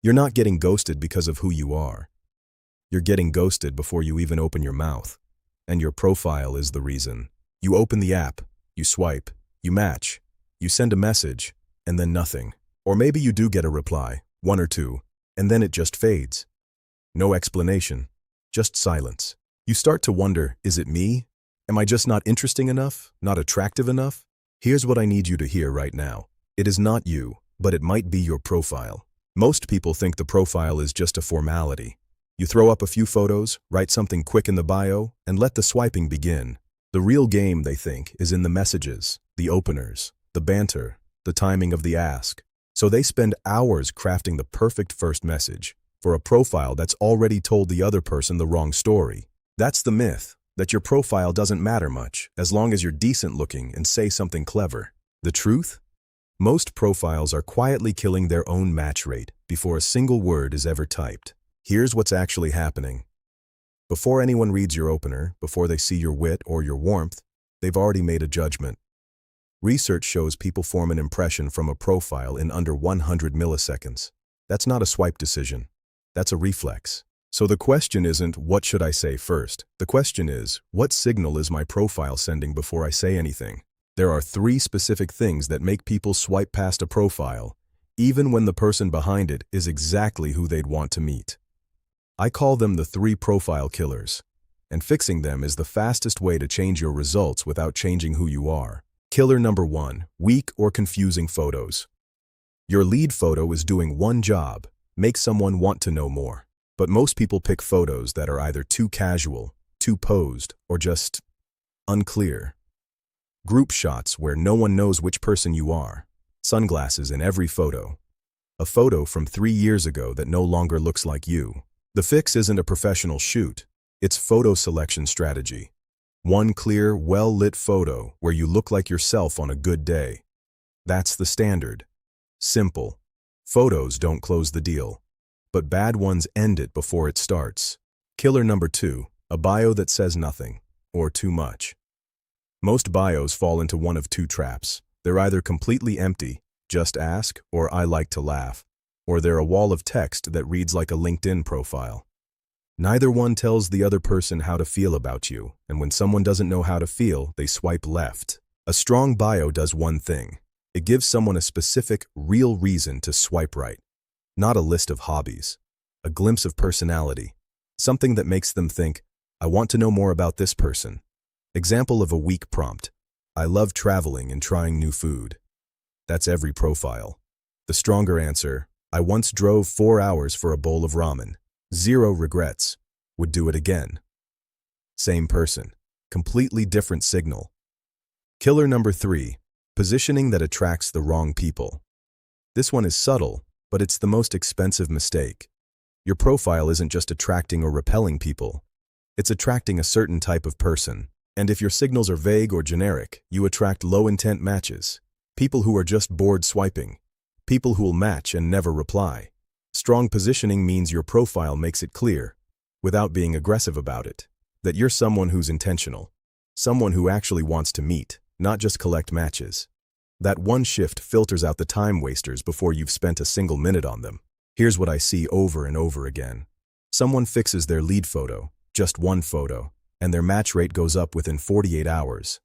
You're not getting ghosted because of who you are. You're getting ghosted before you even open your mouth. And your profile is the reason. You open the app, you swipe, you match, you send a message, and then nothing. Or maybe you do get a reply, one or two, and then it just fades. No explanation, just silence. You start to wonder, is it me? Am I just not interesting enough? Not attractive enough? Here's what I need you to hear right now. It is not you, but it might be your profile. Most people think the profile is just a formality. You throw up a few photos, write something quick in the bio, and let the swiping begin. The real game, they think, is in the messages, the openers, the banter, the timing of the ask. So they spend hours crafting the perfect first message for a profile that's already told the other person the wrong story. That's the myth, that your profile doesn't matter much, as long as you're decent looking and say something clever. The truth? Most profiles are quietly killing their own match rate before a single word is ever typed. Here's what's actually happening. Before anyone reads your opener, before they see your wit or your warmth, they've already made a judgment. Research shows people form an impression from a profile in under 100 milliseconds. That's not a swipe decision. That's a reflex. So the question isn't, what should I say first? The question is, what signal is my profile sending before I say anything? There are 3 specific things that make people swipe past a profile, even when the person behind it is exactly who they'd want to meet. I call them the 3 profile killers, and fixing them is the fastest way to change your results without changing who you are. Killer number 1, weak or confusing photos. Your lead photo is doing one job, make someone want to know more. But most people pick photos that are either too casual, too posed, or just unclear. Group shots where no one knows which person you are. Sunglasses in every photo. A photo from 3 years ago that no longer looks like you. The fix isn't a professional shoot, it's photo selection strategy. One clear, well-lit photo where you look like yourself on a good day. That's the standard. Simple. Photos don't close the deal, but bad ones end it before it starts. Killer number 2, a bio that says nothing, or too much. Most bios fall into one of 2 traps. They're either completely empty, just ask, or I like to laugh, or they're a wall of text that reads like a LinkedIn profile. Neither one tells the other person how to feel about you, and when someone doesn't know how to feel, they swipe left. A strong bio does one thing. It gives someone a specific, real reason to swipe right. Not a list of hobbies. A glimpse of personality. Something that makes them think, I want to know more about this person. Example of a weak prompt. I love traveling and trying new food. That's every profile. The stronger answer, I once drove 4 hours for a bowl of ramen. 0 regrets. Would do it again. Same person. Completely different signal. Killer number 3, positioning that attracts the wrong people. This one is subtle, but it's the most expensive mistake. Your profile isn't just attracting or repelling people. It's attracting a certain type of person. And if your signals are vague or generic, you attract low-intent matches. People who are just bored swiping. People who will match and never reply. Strong positioning means your profile makes it clear, without being aggressive about it, that you're someone who's intentional. Someone who actually wants to meet, not just collect matches. That one shift filters out the time wasters before you've spent a single minute on them. Here's what I see over and over again. Someone fixes their lead photo, just one photo, and their match rate goes up within 48 hours.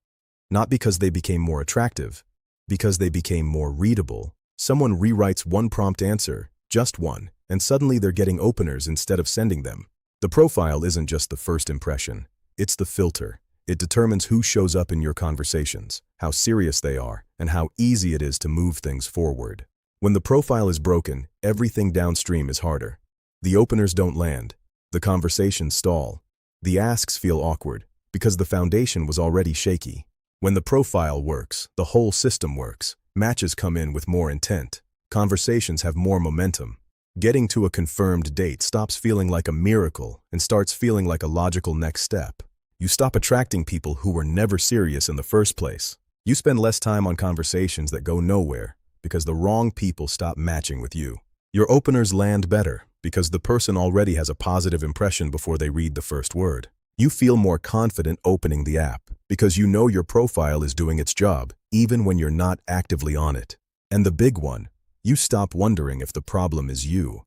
Not because they became more attractive, because they became more readable. Someone rewrites one prompt answer, just one, and suddenly they're getting openers instead of sending them. The profile isn't just the first impression, it's the filter. It determines who shows up in your conversations, how serious they are, and how easy it is to move things forward. When the profile is broken, everything downstream is harder. The openers don't land. The conversations stall. The asks feel awkward, because the foundation was already shaky. When the profile works, the whole system works. Matches come in with more intent. Conversations have more momentum. Getting to a confirmed date stops feeling like a miracle and starts feeling like a logical next step. You stop attracting people who were never serious in the first place. You spend less time on conversations that go nowhere because the wrong people stop matching with you. Your openers land better because the person already has a positive impression before they read the first word. You feel more confident opening the app because you know your profile is doing its job, even when you're not actively on it. And the big one, you stop wondering if the problem is you.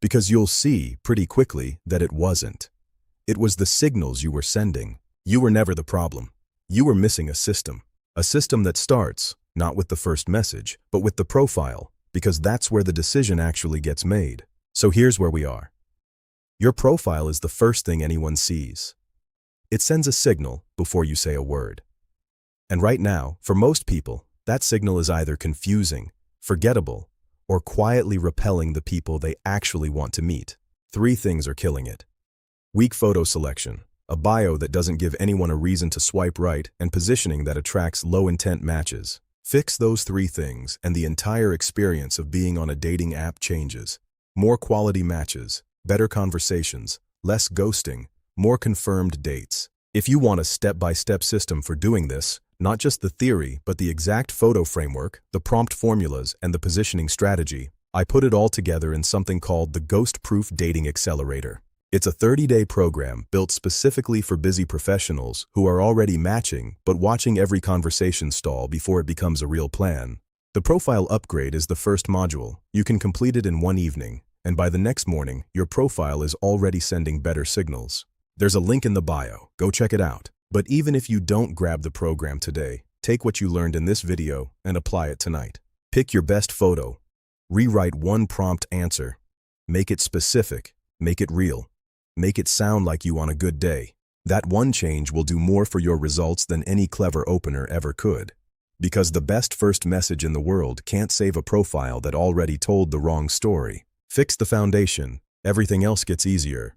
Because you'll see pretty quickly that it wasn't. It was the signals you were sending. You were never the problem. You were missing a system. A system that starts, not with the first message, but with the profile, because that's where the decision actually gets made. So here's where we are. Your profile is the first thing anyone sees. It sends a signal before you say a word. And right now, for most people, that signal is either confusing, forgettable, or quietly repelling the people they actually want to meet. 3 things are killing it. Weak photo selection, a bio that doesn't give anyone a reason to swipe right, and positioning that attracts low-intent matches. Fix those 3 things, and the entire experience of being on a dating app changes. More quality matches, better conversations, less ghosting, more confirmed dates. If you want a step-by-step system for doing this, not just the theory, but the exact photo framework, the prompt formulas, and the positioning strategy, I put it all together in something called the Ghost-Proof Dating Accelerator. It's a 30-day program built specifically for busy professionals who are already matching but watching every conversation stall before it becomes a real plan. The profile upgrade is the first module. You can complete it in one evening, and by the next morning, your profile is already sending better signals. There's a link in the bio. Go check it out. But even if you don't grab the program today, take what you learned in this video and apply it tonight. Pick your best photo. Rewrite one prompt answer. Make it specific. Make it real. Make it sound like you on a good day. That one change will do more for your results than any clever opener ever could. Because the best first message in the world can't save a profile that already told the wrong story. Fix the foundation. Everything else gets easier.